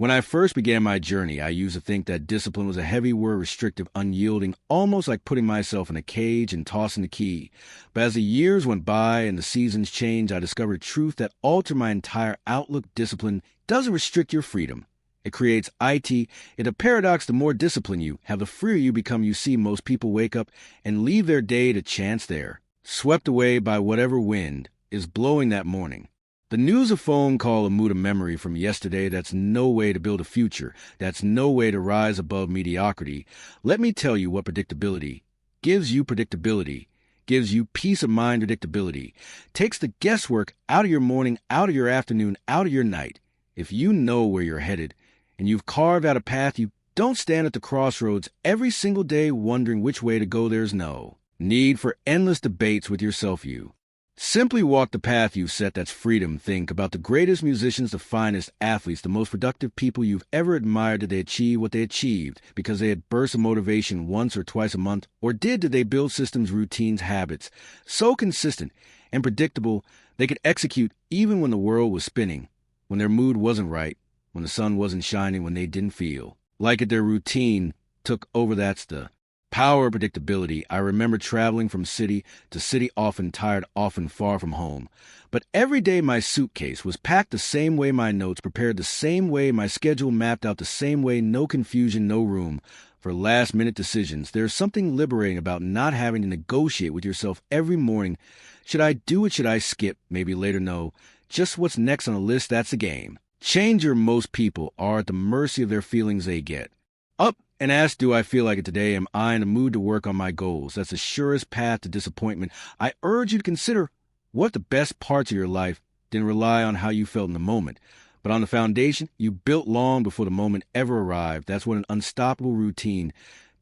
When I first began my journey, I used to think that discipline was a heavy word, restrictive, unyielding, almost like putting myself in a cage and tossing the key. But as the years went by and the seasons changed, I discovered truth that altered my entire outlook. Discipline doesn't restrict your freedom. It creates IT. It's a paradox. The more discipline you have, the freer you become. You see, most people wake up and leave their day to chance there, swept away by whatever wind is blowing that morning. The news, a phone call, a mood, a memory from yesterday, that's no way to build a future. That's no way to rise above mediocrity. Let me tell you what predictability gives you. Predictability gives you peace of mind. Predictability takes the guesswork out of your morning, out of your afternoon, out of your night. If you know where you're headed and you've carved out a path, you don't stand at the crossroads every single day wondering which way to go. There's no need for endless debates with yourself. You simply walk the path you've set. That's freedom. Think about the greatest musicians, the finest athletes, the most productive people you've ever admired. Did they achieve what they achieved because they had bursts of motivation once or twice a month? Or did they build systems, routines, habits so consistent and predictable they could execute even when the world was spinning, when their mood wasn't right, when the sun wasn't shining, when they didn't feel like it? Their routine took over. That's the power of predictability. I remember traveling from city to city, often tired, often far from home. But every day my suitcase was packed the same way, my notes prepared the same way, my schedule mapped out the same way. No confusion, no room for last-minute decisions. There's something liberating about not having to negotiate with yourself every morning. Should I do it? Should I skip? Maybe later. No. Just what's next on the list. That's the game changer. Most people are at the mercy of their feelings. They get up and ask, do I feel like it today? Am I in the mood to work on my goals? That's the surest path to disappointment. I urge you to consider what the best parts of your life didn't rely on how you felt in the moment, but on the foundation you built long before the moment ever arrived. That's what an unstoppable routine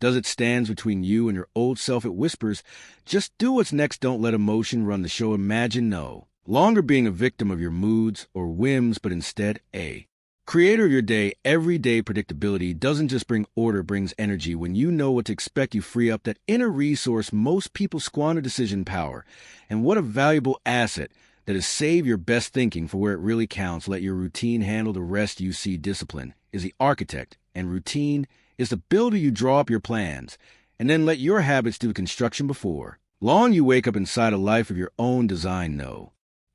does. It stands between you and your old self. It whispers, just do what's next. Don't let emotion run the show. Imagine no longer being a victim of your moods or whims, but instead a creator of your day. Everyday predictability doesn't just bring order, brings energy. When you know what to expect, you free up that inner resource. Most people squander decision power. And what a valuable asset that is. Save your best thinking for where it really counts. Let your routine handle the rest. You see, discipline is the architect and routine is the builder. You draw up your plans and then let your habits do the construction. Before long, you wake up inside a life of your own design. No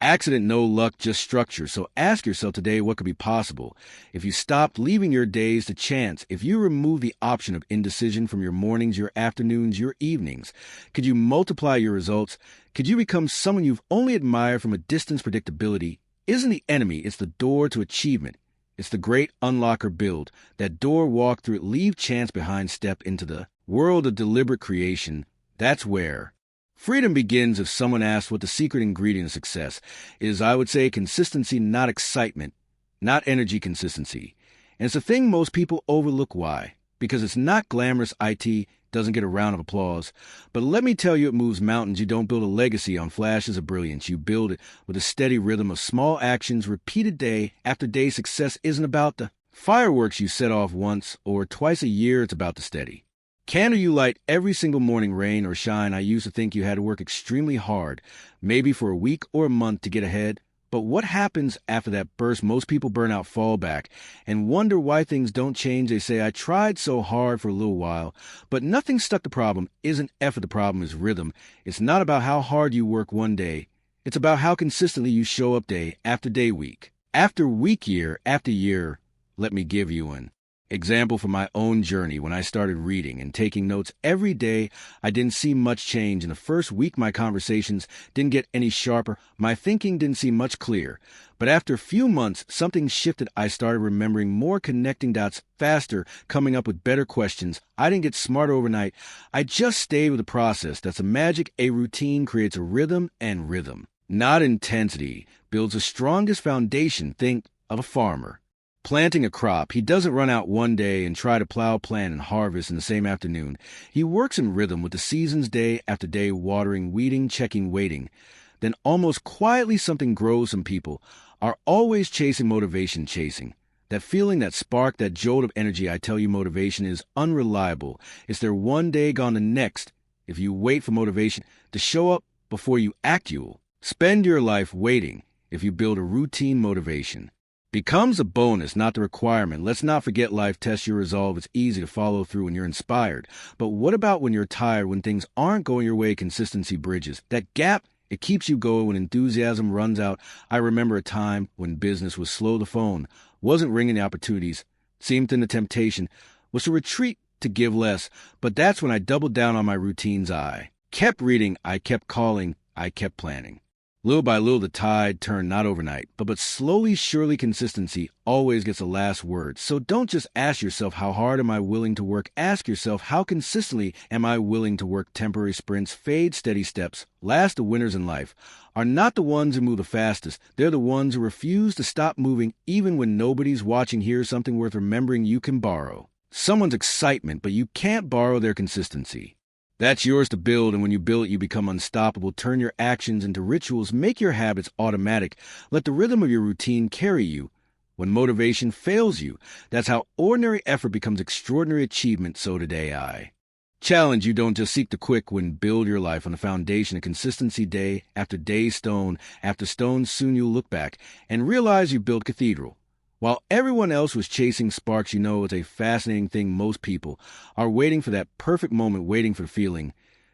accident, no luck, just structure. So ask yourself today, what could be possible if you stopped leaving your days to chance? If you remove the option of indecision from your mornings, your afternoons, your evenings, could you multiply your results? Could you become someone you've only admired from a distance? Predictability isn't the enemy. It's the door to achievement. It's the great unlocker. Build that door, walk through it, leave chance behind, step into the world of deliberate creation. That's where freedom begins. If someone asks what the secret ingredient of success is, I would say consistency, not excitement, not energy, consistency. And it's a thing most people overlook. Why? Because it's not glamorous. IT doesn't get a round of applause. But let me tell you, it moves mountains. You don't build a legacy on flashes of brilliance. You build it with a steady rhythm of small actions, repeated day after day. Success isn't about the fireworks you set off once or twice a year. It's about the steady candle you light every single morning. Rain or shine, I used to think you had to work extremely hard, maybe for a week or a month to get ahead. But what happens after that burst? Most people burn out, fall back, and wonder why things don't change. They say, I tried so hard for a little while, but nothing stuck. The problem isn't effort. The problem is rhythm. It's not about how hard you work one day. It's about how consistently you show up day after day, week after week, year after year. Let me give you an example from my own journey. When I started reading and taking notes every day, I didn't see much change. In the first week, my conversations didn't get any sharper. My thinking didn't seem much clearer. But after a few months, something shifted. I started remembering more, connecting dots faster, coming up with better questions. I didn't get smarter overnight. I just stayed with the process. That's the magic. A routine creates a rhythm, and rhythm, not intensity, builds the strongest foundation. Think of a farmer planting a crop. He doesn't run out one day and try to plow, plant, and harvest in the same afternoon. He works in rhythm with the seasons, day after day, watering, weeding, checking, waiting. Then almost quietly something grows. Some people are always chasing motivation, chasing that feeling, that spark, that jolt of energy. I tell you, motivation is unreliable. It's there one day, gone the next. If you wait for motivation to show up before you act, you'll spend your life waiting. If you build a routine, motivation becomes a bonus, not the requirement. Let's not forget life tests your resolve. It's easy to follow through when you're inspired. But what about when you're tired, when things aren't going your way? Consistency bridges that gap. It keeps you going when enthusiasm runs out. I remember a time when business was slow. The phone wasn't ringing. The opportunities seemed in the temptation was to retreat, to give less. But that's when I doubled down on my routines. I kept reading, I kept calling, I kept planning. Little by little, the tide turned, not overnight, but slowly, surely. Consistency always gets the last word. So don't just ask yourself, how hard am I willing to work? Ask yourself, how consistently am I willing to work? Temporary sprints fade, steady steps last. The winners in life are not the ones who move the fastest. They're the ones who refuse to stop moving, even when nobody's watching. Here's something worth remembering. You can borrow someone's excitement, but you can't borrow their consistency. That's yours to build, and when you build it, you become unstoppable. Turn your actions into rituals. Make your habits automatic. Let the rhythm of your routine carry you. When motivation fails you, that's how ordinary effort becomes extraordinary achievement. So today I challenge you, don't just seek the quick win. Build your life on the foundation of consistency. Day after day, stone after stone. Soon you'll look back and realize you built cathedral. While everyone else was chasing sparks. It's a fascinating thing. Most people are waiting for that perfect moment, waiting for the feeling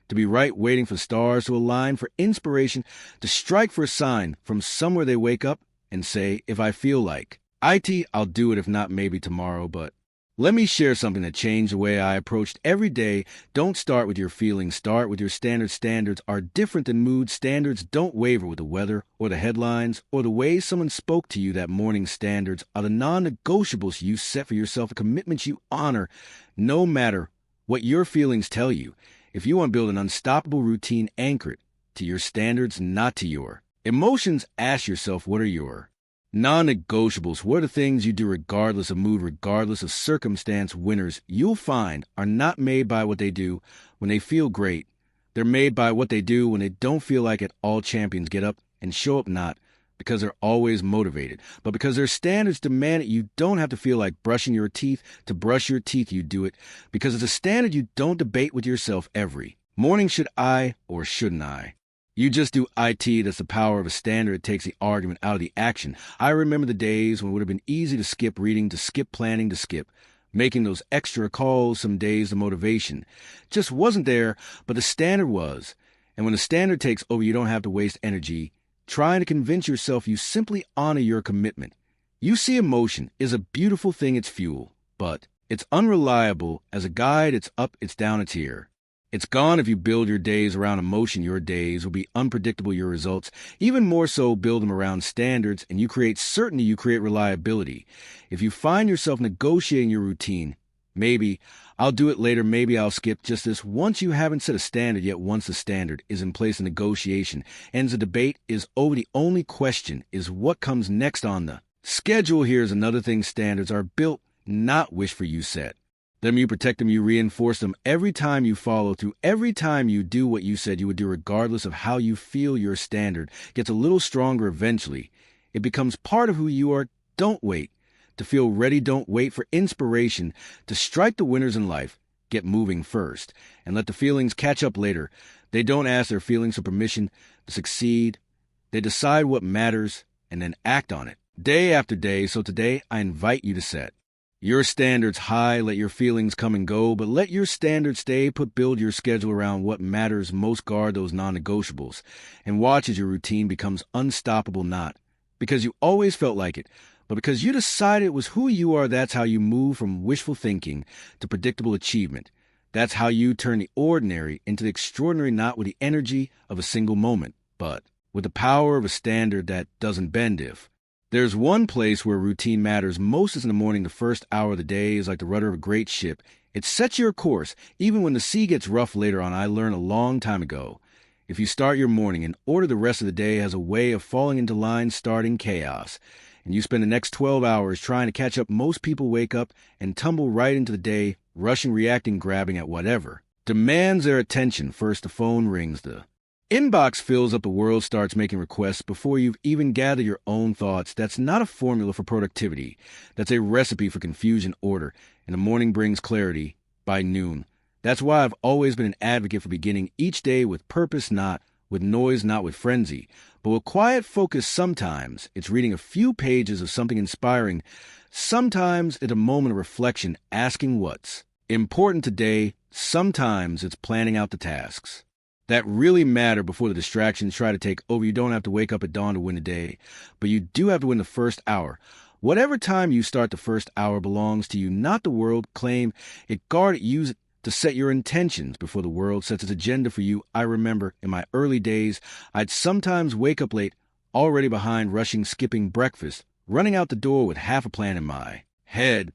to be right, waiting for stars to align, for inspiration to strike, for a sign from somewhere. They wake up and say, if I feel like I'll do it. If not, maybe tomorrow. But let me share something that changed the way I approached every day. Don't start with your feelings. Start with your standards. Standards are different than mood. Standards don't waver with the weather or the headlines or the way someone spoke to you that morning. Standards are the non-negotiables you set for yourself, a commitment you honor no matter what your feelings tell you. If you want to build an unstoppable routine, anchor it to your standards, not to your emotions. Ask yourself, what are your non-negotiables? What are the things you do regardless of mood, regardless of circumstance? Winners, you'll find, are not made by what they do when they feel great. They're made by what they do when they don't feel like it. All champions get up and show up not because they're always motivated, but because their standards demand it. You don't have to feel like brushing your teeth to brush your teeth. You do it because it's a standard you don't debate with yourself every morning. Should I or shouldn't I? You just do it. That's the power of a standard. It takes the argument out of the action. I remember the days when it would have been easy to skip reading, to skip planning, to skip making those extra calls. Some days the motivation just wasn't there, but the standard was. And when the standard takes over, you don't have to waste energy trying to convince yourself. You simply honor your commitment. You see, emotion is a beautiful thing. It's fuel, but it's unreliable as a guide. It's up, it's down, it's here. It's gone. If you build your days around emotion, your days will be unpredictable. Your results, even more so. Build them around standards, and you create certainty. You create reliability. If you find yourself negotiating your routine, maybe I'll do it later, maybe I'll skip just this. Once you haven't set a standard yet, once the standard is in place, the negotiation ends. The debate is over. The only question is what comes next on the schedule. Here's another thing. Standards are built, not wished for. You set them, you protect them, you reinforce them. Every time you follow through, every time you do what you said you would do, regardless of how you feel, your standard gets a little stronger eventually. It becomes part of who you are. Don't wait to feel ready. Don't wait for inspiration to strike. The winners in life get moving first and let the feelings catch up later. They don't ask their feelings for permission to succeed. They decide what matters and then act on it day after day. So today I invite you to set your standards high. Let your feelings come and go, but let your standards stay put. Build your schedule around what matters most. Guard those non-negotiables and watch as your routine becomes unstoppable, not because you always felt like it, but because you decided it was who you are. That's how you move from wishful thinking to predictable achievement. That's how you turn the ordinary into the extraordinary, not with the energy of a single moment, but with the power of a standard that doesn't bend. If there's one place where routine matters most, is in the morning. The first hour of the day is like the rudder of a great ship. It sets your course, even when the sea gets rough later on. I learned a long time ago, if you start your morning and order, the rest of the day has a way of falling into line, starting chaos. And you spend the next 12 hours trying to catch up. Most people wake up and tumble right into the day, rushing, reacting, grabbing at whatever demands their attention. First, the phone rings. The inbox fills up. The world starts making requests before you've even gathered your own thoughts. That's not a formula for productivity. That's a recipe for confusion. Order in the morning brings clarity by noon. That's why I've always been an advocate for beginning each day with purpose, not with noise, not with frenzy, but with quiet focus. Sometimes it's reading a few pages of something inspiring. Sometimes it's a moment of reflection, asking what's important today. Sometimes it's planning out the tasks that really matter before the distractions try to take over. You don't have to wake up at dawn to win the day, but you do have to win the first hour. Whatever time you start, the first hour belongs to you, not the world. Claim it, guard it, use it to set your intentions before the world sets its agenda for you. I remember in my early days, I'd sometimes wake up late, already behind, rushing, skipping breakfast, running out the door with half a plan in my head.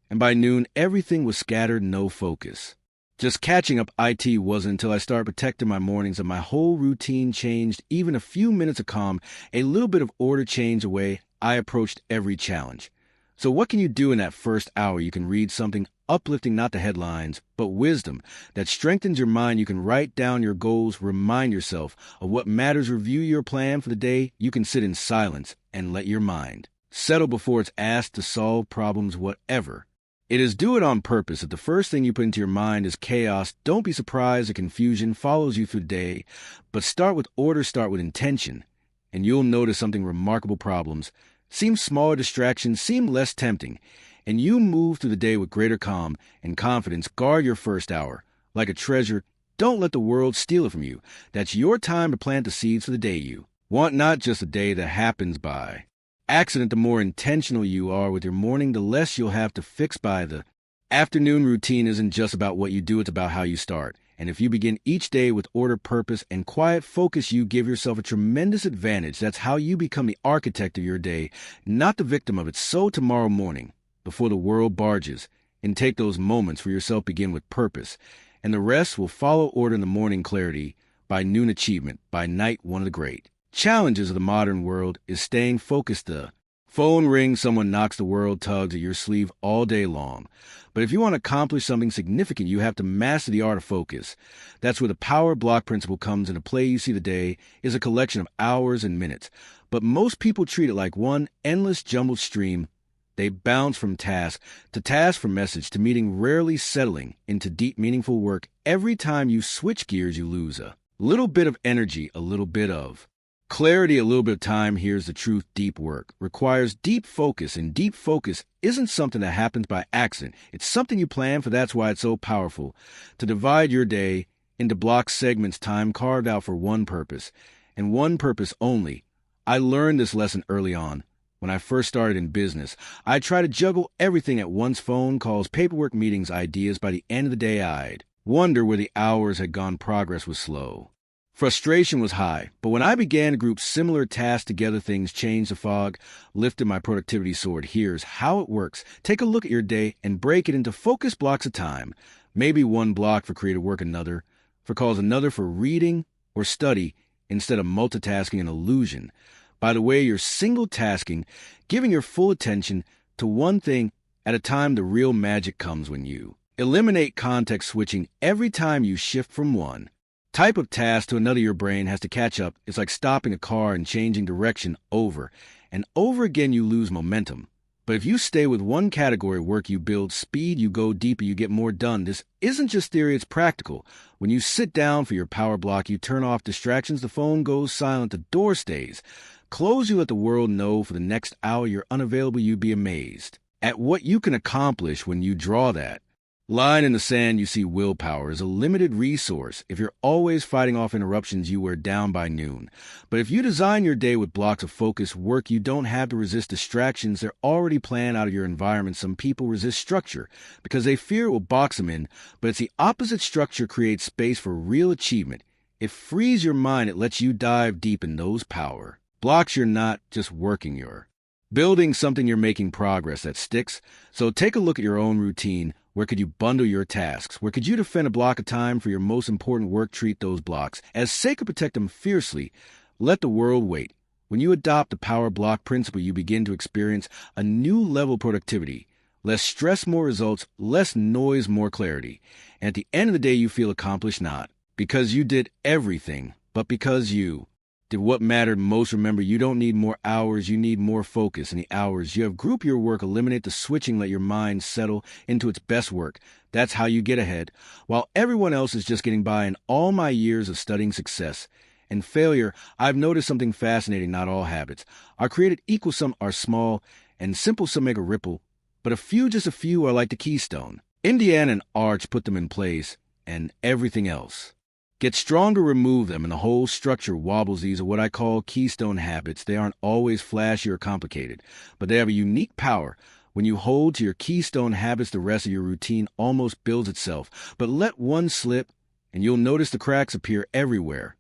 And by noon, everything was scattered, no focus. Just catching up. It wasn't until I started protecting my mornings that my whole routine changed. Even a few minutes of calm, a little bit of order changed the way I approached every challenge. So what can you do in that first hour? You can read something uplifting, not the headlines, but wisdom that strengthens your mind. You can write down your goals, remind yourself of what matters, review your plan for the day. You can sit in silence and let your mind settle before it's asked to solve problems, whatever it is. Do it on purpose. If the first thing you put into your mind is chaos, don't be surprised if confusion follows you through the day. But start with order, start with intention, and you'll notice something remarkable. Problems seem smaller, distractions seem less tempting, and you move through the day with greater calm and confidence. Guard your first hour like a treasure. Don't let the world steal it from you. That's your time to plant the seeds for the day you want, not just a day that happens by accident. The more intentional you are with your morning, the less you'll have to fix by the afternoon. Routine isn't just about what you do, it's about how you start. And if you begin each day with order, purpose, and quiet focus, you give yourself a tremendous advantage. That's how you become the architect of your day, not the victim of it. So tomorrow morning, before the world barges, and take those moments for yourself. Begin with purpose, and the rest will follow. Order in the morning, clarity by noon, achievement by night. One of the great challenges of the modern world is staying focused. The phone rings, someone knocks, the world tugs at your sleeve all day long. But if you want to accomplish something significant, you have to master the art of focus. That's where the power block principle comes into play. You see, the day is a collection of hours and minutes, but most people treat it like one endless jumbled stream. They bounce from task to task, from message to meeting, rarely settling into deep, meaningful work. Every time you switch gears, you lose a little bit of energy, a little bit of clarity, a little bit of time. Here's the truth. Deep work requires deep focus, and deep focus isn't something that happens by accident. It's something you plan for. That's why it's so powerful to divide your day into block segments, time carved out for one purpose and one purpose only. I learned this lesson early on. When I first started in business, I tried to juggle everything at once: phone calls, paperwork, meetings, ideas. By the end of the day, I'd wonder where the hours had gone. Progress was slow. Frustration was high. But when I began to group similar tasks together, things changed. The fog lifted, my productivity soared. Here's how it works. Take a look at your day and break it into focus blocks of time. Maybe one block for creative work, another for calls, another for reading or study, instead of multitasking, an illusion. By the way, you're single tasking, giving your full attention to one thing at a time. The real magic comes when you eliminate context switching. Every time you shift from one type of task to another, your brain has to catch up. It's like stopping a car and changing direction over and over again. You lose momentum. But if you stay with one category of work, you build speed, you go deeper, you get more done. This isn't just theory, it's practical. When you sit down for your power block, you turn off distractions. The phone goes silent, the door stays closed. You let the world know for the next hour you're unavailable. You'd be amazed at what you can accomplish when you draw that line in the sand. You see, willpower is a limited resource. If you're always fighting off interruptions, you wear down by noon. But if you design your day with blocks of focused work, you don't have to resist distractions. They're already planned out of your environment. Some people resist structure because they fear it will box them in, but it's the opposite. Structure creates space for real achievement. It frees your mind. It lets you dive deep in those power blocks. You're not just working, you're building something. You're making progress that sticks. So take a look at your own routine. Where could you bundle your tasks? Where could you defend a block of time for your most important work? Treat those blocks as sacred. Protect them fiercely. Let the world wait. When you adopt the power block principle, you begin to experience a new level of productivity. Less stress, more results, less noise, more clarity. And at the end of the day, you feel accomplished, not because you did everything, but because you did what mattered most. Remember, you don't need more hours, you need more focus. In the hours you have, group your work, eliminate the switching, let your mind settle into its best work. That's how you get ahead, while everyone else is just getting by. In all my years of studying success and failure, I've noticed something fascinating. Not all habits are created equal. Some are small and simple, some make a ripple, but just a few are like the keystone. Indiana and Arch put them in place, and everything else gets strong to remove them, and the whole structure wobbles. These are what I call keystone habits. They aren't always flashy or complicated, but they have a unique power. When you hold to your keystone habits, the rest of your routine almost builds itself. But let one slip, and you'll notice the cracks appear everywhere.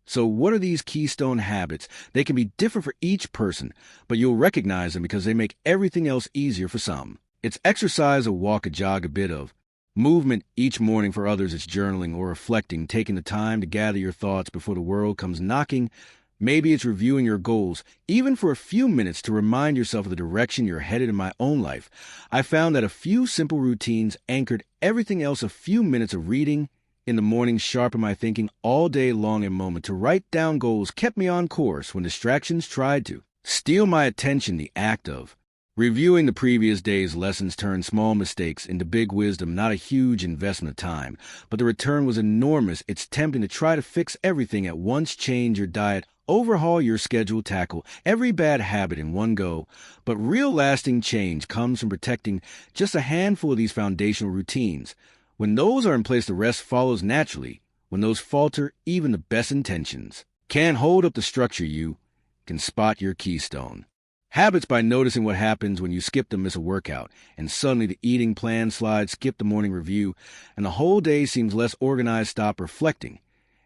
So what are these keystone habits? They can be different for each person, but you'll recognize them because they make everything else easier for some. It's exercise, a walk, a jog, a bit of movement each morning. For others, it's journaling or reflecting, taking the time to gather your thoughts before the world comes knocking. Maybe it's reviewing your goals, even for a few minutes, to remind yourself of the direction you're headed. In my own life, I found that a few simple routines anchored everything else. A few minutes of reading in the morning sharpened my thinking all day long. A moment to write down goals kept me on course when distractions tried to steal my attention. The act of reviewing the previous day's lessons turned small mistakes into big wisdom. Not a huge investment of time, but the return was enormous. It's tempting to try to fix everything at once, change your diet, overhaul your schedule, tackle every bad habit in one go. But real lasting change comes from protecting just a handful of these foundational routines. When those are in place, the rest follows naturally. When those falter, even the best intentions can't hold up the structure. You can spot your keystone habits by noticing what happens when you skip them. Miss a workout, and suddenly the eating plan slides. Skip the morning review, and the whole day seems less organized. Stop reflecting,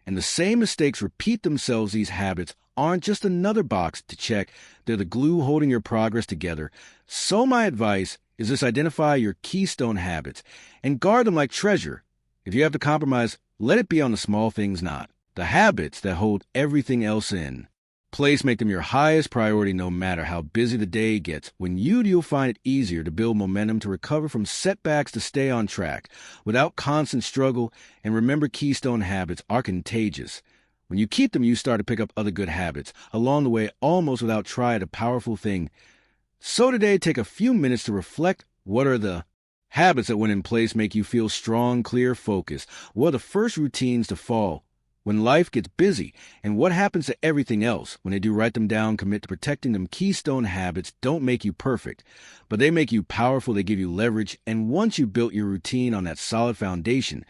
and the same mistakes repeat themselves. These habits aren't just another box to check. They're the glue holding your progress together. So my advice is this: identify your keystone habits and guard them like treasure. If you have to compromise, let it be on the small things, not the habits that hold everything else in place. Make them your highest priority no matter how busy the day gets. When you'll find it easier to build momentum, to recover from setbacks, to stay on track without constant struggle. And remember, keystone habits are contagious. When you keep them, you start to pick up other good habits along the way, almost without trying. A powerful thing. So today, take a few minutes to reflect. What are the habits that, when in place, make you feel strong, clear, focused? What are the first routines to fall when life gets busy? And what happens to everything else when they do? Write them down, commit to protecting them. Keystone habits don't make you perfect, but they make you powerful. They give you leverage. And once you've built your routine on that solid foundation,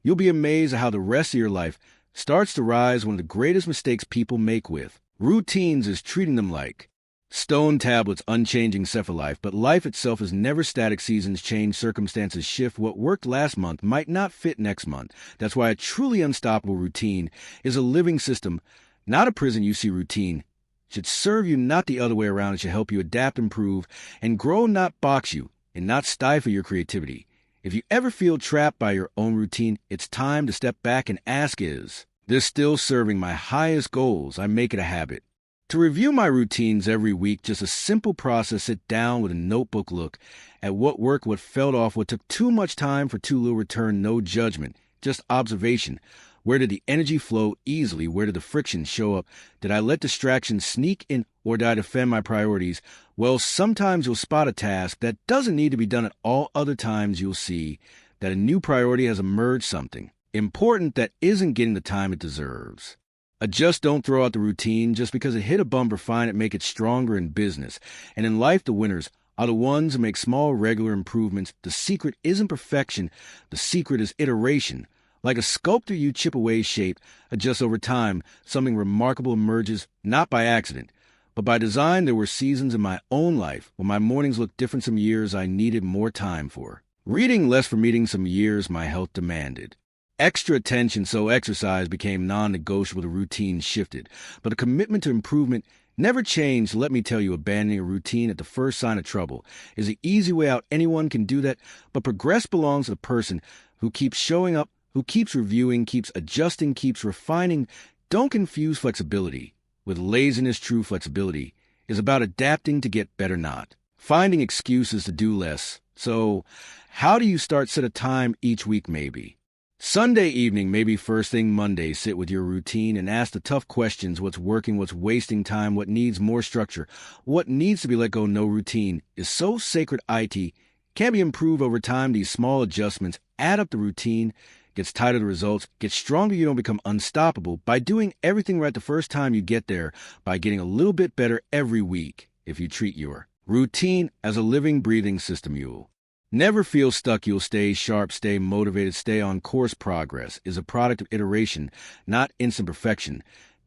you'll be amazed at how the rest of your life starts to rise. One of the greatest mistakes people make with routines is treating them like stone tablets, unchanging set for life. But life itself is never static. Seasons change, circumstances shift. What worked last month might not fit next month. That's why a truly unstoppable routine is a living system, not a prison. You see, routine should serve you, not the other way around. It should help you adapt, improve, and grow, not box you, and not stifle your creativity. If you ever feel trapped by your own routine, it's time to step back and ask, is this still serving my highest goals? I make it a habit to review my routines every week. Just a simple process. Sit down with a notebook, look at what worked, what fell off, what took too much time for too little return. No judgment, just observation. Where did the energy flow easily? Where did the friction show up? Did I let distractions sneak in, or did I defend my priorities? Well, sometimes you'll spot a task that doesn't need to be done at all. Other times you'll see that a new priority has emerged, something important that isn't getting the time it deserves. Adjust. Don't throw out the routine just because it hit a bump. Refine it, make it stronger. In business and in life, the winners are the ones who make small, regular improvements. The secret isn't perfection. The secret is iteration. Like a sculptor, you chip away shape, adjust over time. Something remarkable emerges, not by accident, but by design. There were seasons in my own life when my mornings looked different. Some years I needed more time for reading, less for meetings. Some years my health demanded extra attention, so exercise became non-negotiable. The routine shifted, but a commitment to improvement never changed. Let me tell you, abandoning a routine at the first sign of trouble is the easy way out. Anyone can do that, but progress belongs to the person who keeps showing up, who keeps reviewing, keeps adjusting, keeps refining. Don't confuse flexibility with laziness. True flexibility is about adapting to get better, not finding excuses to do less. So how do you start? Set a time each week, maybe Sunday evening, maybe first thing Monday. Sit with your routine and ask the tough questions. What's working? What's wasting time? What needs more structure? What needs to be let go? No routine is so sacred. It can be improved over time. These small adjustments add up. The routine gets tired of the results, gets stronger, you don't become unstoppable by doing everything right the first time you get there, by getting a little bit better every week if you treat your routine as a living, breathing system. You'll never feel stuck. You'll stay sharp, stay motivated, stay on course. Progress is a product of iteration, not instant perfection.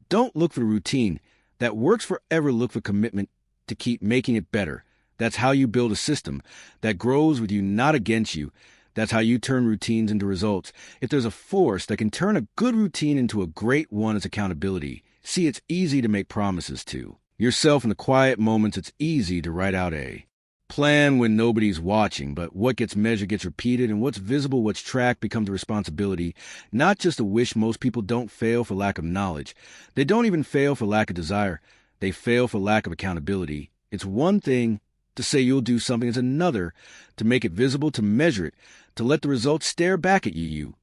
Don't look for the routine that works forever. Look for commitment to keep making it better. That's how you build a system that grows with you, not against you. That's how you turn routines into results. If there's a force that can turn a good routine into a great one, it's accountability. See, it's easy to make promises to yourself in the quiet moments. It's easy to write out a plan when nobody's watching, but what gets measured gets repeated, and what's visible, what's tracked, becomes a responsibility, not just a wish. Most people don't fail for lack of knowledge. They don't even fail for lack of desire. They fail for lack of accountability. It's one thing to say you'll do something, it's another to make it visible, to measure it, to let the results stare back at you. You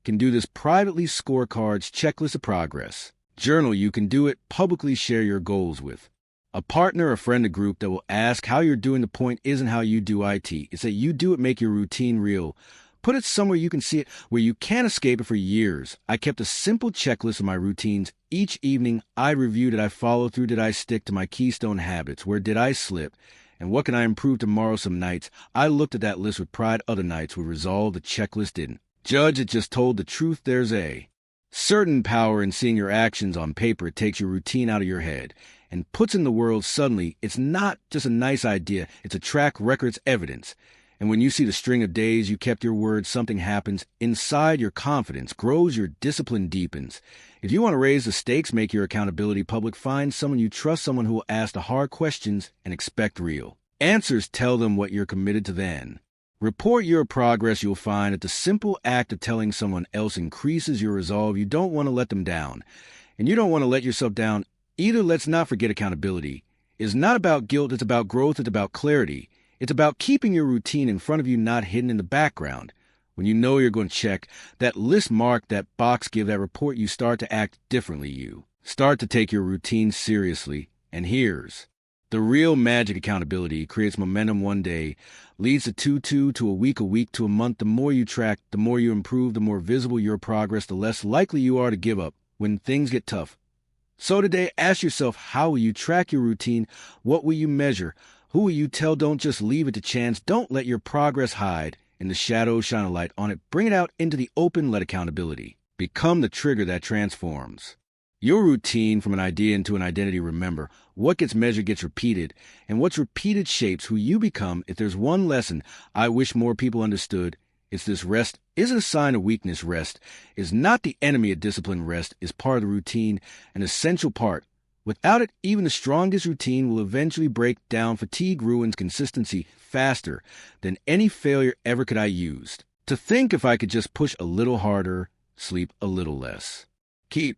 can do this privately. Scorecards, checklists of progress. Journal. You can do it publicly. Share your goals with a partner, a friend, a group that will ask how you're doing. The point isn't how you do it. It's that you do it. Make your routine real. Put it somewhere you can see it, where you can't escape it. For years, I kept a simple checklist of my routines. Each evening, I reviewed, did I follow through? Did I stick to my keystone habits? Where did I slip? And what can I improve tomorrow? Some nights, I looked at that list with pride. Other nights with resolve. The checklist didn't judge, it just told the truth. There's a certain power in seeing your actions on paper. It takes your routine out of your head and puts in the world. Suddenly, it's not just a nice idea. It's a track record. It's evidence. And when you see the string of days you kept your word, something happens. Inside, your confidence grows, your discipline deepens. If you want to raise the stakes, make your accountability public. Find someone you trust, someone who will ask the hard questions and expect real answers. Tell them what you're committed to. Then report your progress. You'll find that the simple act of telling someone else increases your resolve. You don't want to let them down, and you don't want to let yourself down either. Let's not forget accountability is not about guilt. It's about growth. It's about clarity. It's about keeping your routine in front of you, not hidden in the background. When you know you're going to check that list, mark that box, give that report, you start to act differently. You start to take your routine seriously. And here's the real magic. Accountability creates momentum. One day leads to to a week to a month. The more you track, the more you improve, the more visible your progress, the less likely you are to give up when things get tough. So today, ask yourself, how will you track your routine? What will you measure? Who will you tell? Don't just leave it to chance. Don't let your progress hide in the shadows. Shine a light on it. Bring it out into the open. Let accountability become the trigger that transforms your routine from an idea into an identity. Remember, what gets measured gets repeated, and what's repeated shapes who you become. If there's one lesson I wish more people understood, it's this: rest isn't a sign of weakness. Rest is not the enemy of discipline. Rest is part of the routine, an essential part. Without it, even the strongest routine will eventually break down. Fatigue ruins consistency faster than any failure ever could. I used to think if I could just push a little harder, sleep a little less, keep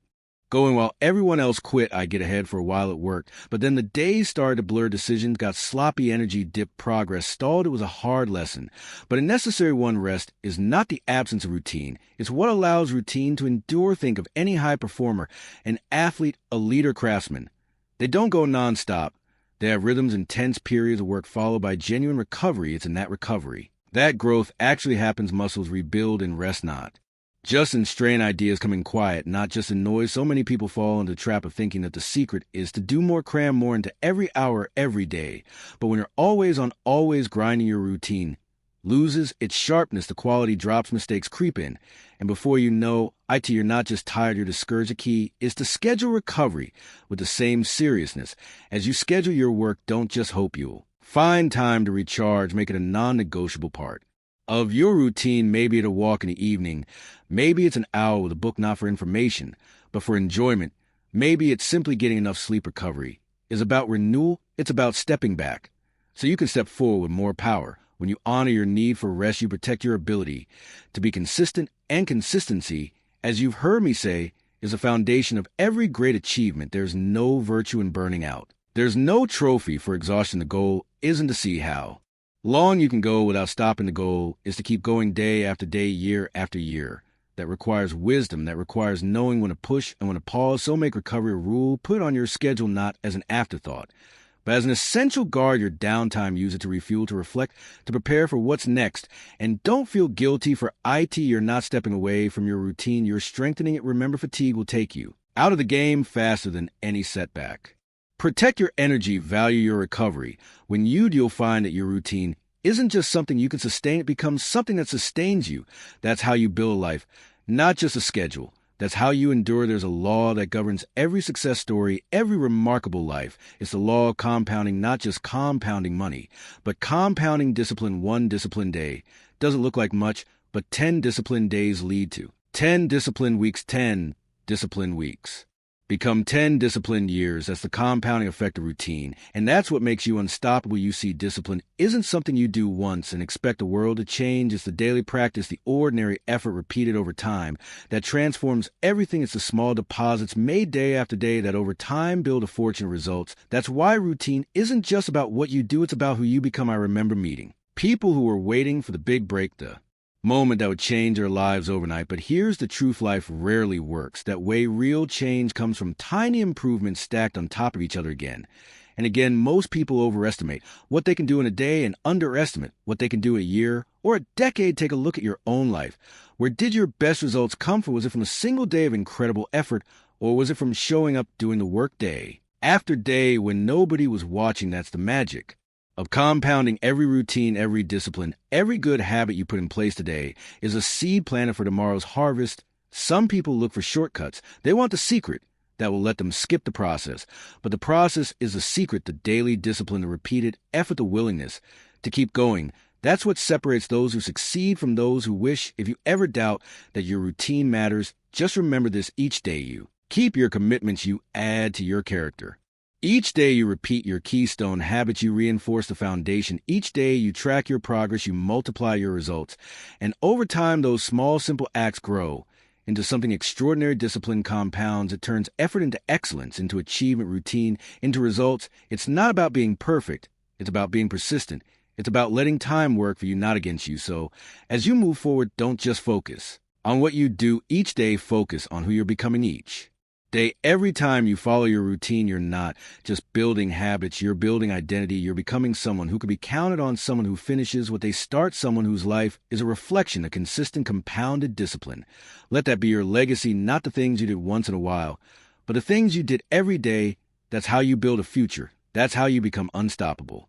going while everyone else quit, I'd get ahead. For a while it worked, but then the days started to blur. Decisions got sloppy, energy dipped, progress stalled. It was a hard lesson, but a necessary one. Rest is not the absence of routine. It's what allows routine to endure. Think of any high performer, an athlete, a leader, craftsman. They don't go nonstop. They have rhythms, intense periods of work followed by genuine recovery. It's in that recovery that growth actually happens. Muscles rebuild and rest not just in strain. Ideas coming quiet, not just in noise. So many people fall into the trap of thinking that the secret is to do more, cram more into every hour, every day. But when you're always on, always grinding, your routine loses its sharpness. The quality drops, mistakes creep in. And before you know, you're not just tired, you're discouraged. The key is to schedule recovery with the same seriousness as you schedule your work. Don't just hope you'll find time to recharge. Make it a non-negotiable part of your routine. Maybe it's a walk in the evening. Maybe it's an hour with a book, not for information, but for enjoyment. Maybe it's simply getting enough sleep. Recovery is about renewal. It's about stepping back so you can step forward with more power. When you honor your need for rest, you protect your ability to be consistent. And consistency, as you've heard me say, is the foundation of every great achievement. There's no virtue in burning out. There's no trophy for exhaustion. The goal isn't to see how long you can go without stopping. The goal is to keep going day after day, year after year. That requires wisdom. That requires knowing when to push and when to pause. So make recovery a rule. Put it on your schedule, not as an afterthought, But as an essential guard, your downtime, use it to refuel, to reflect, to prepare for what's next. And don't feel guilty for you're not stepping away from your routine. You're strengthening it. Remember, fatigue will take you out of the game faster than any setback. Protect your energy, value your recovery. When you do, you'll find that your routine isn't just something you can sustain. It becomes something that sustains you. That's how you build a life, not just a schedule. That's how you endure. There's a law that governs every success story, every remarkable life. It's the law of compounding, not just compounding money, but compounding discipline, one disciplined day. Doesn't look like much, but 10 disciplined days lead to 10 disciplined weeks, 10 disciplined weeks. Become 10 disciplined years. That's the compounding effect of routine. And that's what makes you unstoppable. You see, discipline isn't something you do once and expect the world to change. It's the daily practice, the ordinary effort repeated over time that transforms everything. It's the small deposits made day after day that over time build a fortune of results. That's why routine isn't just about what you do. It's about who you become. I remember meeting people who were waiting for the big break, the moment that would change their lives overnight. But here's the truth: life rarely works that way. Real change comes from tiny improvements stacked on top of each other again and again. Most people overestimate what they can do in a day and underestimate what they can do in a year or a decade. Take a look at your own life. Where did your best results come from? Was it from a single day of incredible effort, or was it from showing up doing the work day after day when nobody was watching? That's the magic of compounding. Every routine, every discipline, every good habit you put in place today is a seed planted for tomorrow's harvest. Some people look for shortcuts. They want the secret that will let them skip the process. But the process is the secret, the daily discipline, the repeated effort, the willingness to keep going. That's what separates those who succeed from those who wish. If you ever doubt that your routine matters, just remember this: each day you keep your commitments, you add to your character. Each day you repeat your keystone habits, you reinforce the foundation. Each day you track your progress, you multiply your results. And over time, those small, simple acts grow into something extraordinary. Discipline compounds. It turns effort into excellence, into achievement, routine into results. It's not about being perfect. It's about being persistent. It's about letting time work for you, not against you. So as you move forward, don't just focus on what you do each day. Focus on who you're becoming each day. Every time you follow your routine, you're not just building habits, you're building identity. You're becoming someone who can be counted on, someone who finishes what they start, someone whose life is a reflection of consistent, compounded discipline. Let that be your legacy, not the things you did once in a while, but the things you did every day. That's how you build a future. That's how you become unstoppable.